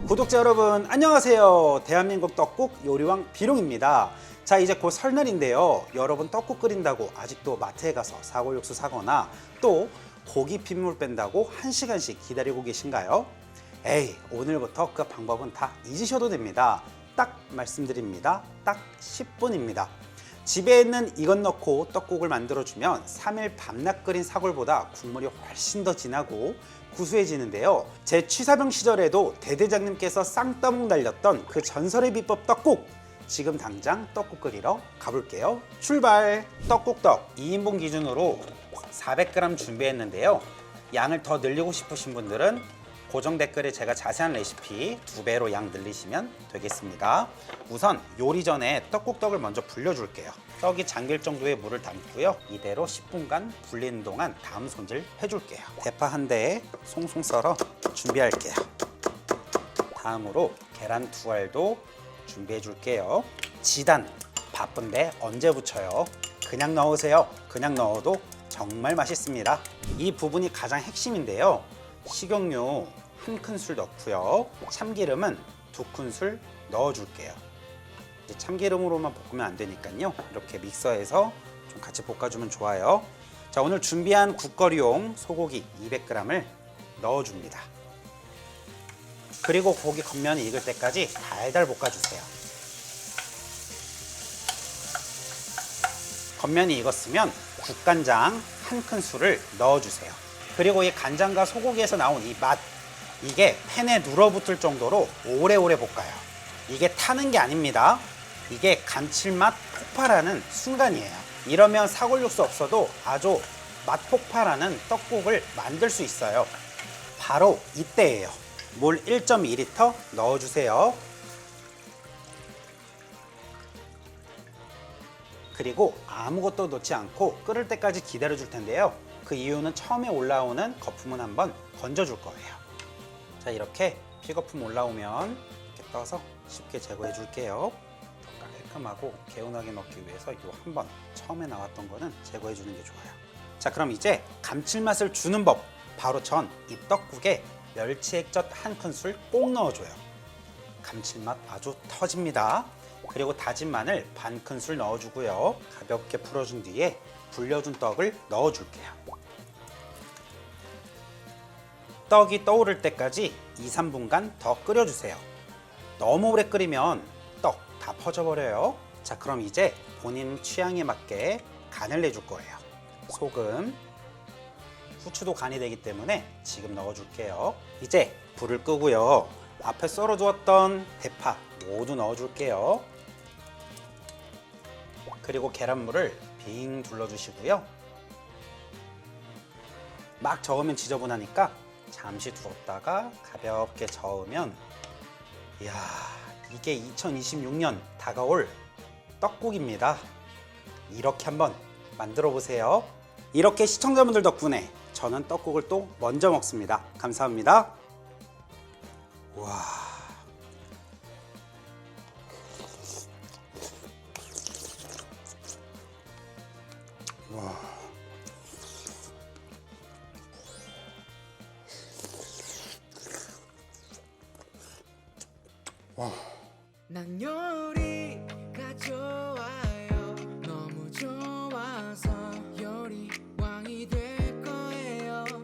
구독자 여러분 안녕하세요. 대한민국 떡국 요리왕 비룡입니다. 자, 이제 곧 설날인데요. 여러분 떡국 끓인다고 아직도 마트에 가서 사골육수 사거나 또 고기 핏물 뺀다고 1시간씩 기다리고 계신가요? 에이, 오늘부터 그 방법은 다 잊으셔도 됩니다. 딱 말씀드립니다. 딱 10분입니다. 집에 있는 이것 넣고 떡국을 만들어주면 3일 밤낮 끓인 사골보다 국물이 훨씬 더 진하고 구수해지는데요. 제 취사병 시절에도 대대장님께서 쌍따봉 날렸던 그 전설의 비법 떡국! 지금 당장 떡국 끓이러 가볼게요. 출발! 떡국떡 2인분 기준으로 400g 준비했는데요. 양을 더 늘리고 싶으신 분들은 고정 댓글에 제가 자세한 레시피 2배로 양 늘리시면 되겠습니다. 우선 요리 전에 떡국떡을 먼저 불려줄게요. 떡이 잠길 정도의 물을 담고요. 이대로 10분간 불리는 동안 다음 손질 해줄게요. 대파 한 대에 송송 썰어 준비할게요. 다음으로 계란 2알도 준비해 줄게요. 지단 바쁜데 언제 부쳐요? 그냥 넣으세요. 그냥 넣어도 정말 맛있습니다. 이 부분이 가장 핵심인데요. 식용유 1큰술 넣고요. 참기름은 2큰술 넣어줄게요. 참기름으로만 볶으면 안 되니까요. 이렇게 믹서에서 좀 같이 볶아주면 좋아요. 자, 오늘 준비한 국거리용 소고기 200g을 넣어줍니다. 그리고 고기 겉면이 익을 때까지 달달 볶아주세요. 겉면이 익었으면 국간장 1큰술을 넣어주세요. 그리고 이 간장과 소고기에서 나온 이 맛, 이게 팬에 눌어붙을 정도로 오래오래 볶아요. 이게 타는 게 아닙니다. 이게 감칠맛 폭발하는 순간이에요. 이러면 사골육수 없어도 아주 맛 폭발하는 떡국을 만들 수 있어요. 바로 이때예요. 물 1.2L 넣어주세요. 그리고 아무것도 넣지 않고 끓을 때까지 기다려 줄 텐데요. 그 이유는 처음에 올라오는 거품은 한번 건져줄 거예요. 자, 이렇게 피거품 올라오면 이렇게 떠서 쉽게 제거해 줄게요. 깔끔하고 개운하게 먹기 위해서 요 한 번 처음에 나왔던 거는 제거해 주는 게 좋아요. 자, 그럼 이제 감칠맛을 주는 법, 바로 전 이 떡국에 멸치액젓 1큰술 꼭 넣어줘요. 감칠맛 아주 터집니다. 그리고 다진 마늘 반 큰술 넣어주고요. 가볍게 풀어준 뒤에 불려준 떡을 넣어줄게요. 떡이 떠오를 때까지 2~3분간 더 끓여주세요. 너무 오래 끓이면 떡 다 퍼져버려요. 자, 그럼 이제 본인 취향에 맞게 간을 내줄 거예요. 소금, 후추도 간이 되기 때문에 지금 넣어줄게요. 이제 불을 끄고요. 앞에 썰어두었던 대파 모두 넣어줄게요. 그리고 계란물을 빙 둘러주시고요. 막 저으면 지저분하니까 잠시 두었다가 가볍게 저으면, 이야, 이게 2026년 다가올 떡국입니다. 이렇게 한번 만들어 보세요. 이렇게 시청자분들 덕분에 저는 떡국을 또 먼저 먹습니다. 감사합니다. 와. 와. 와. 난 요리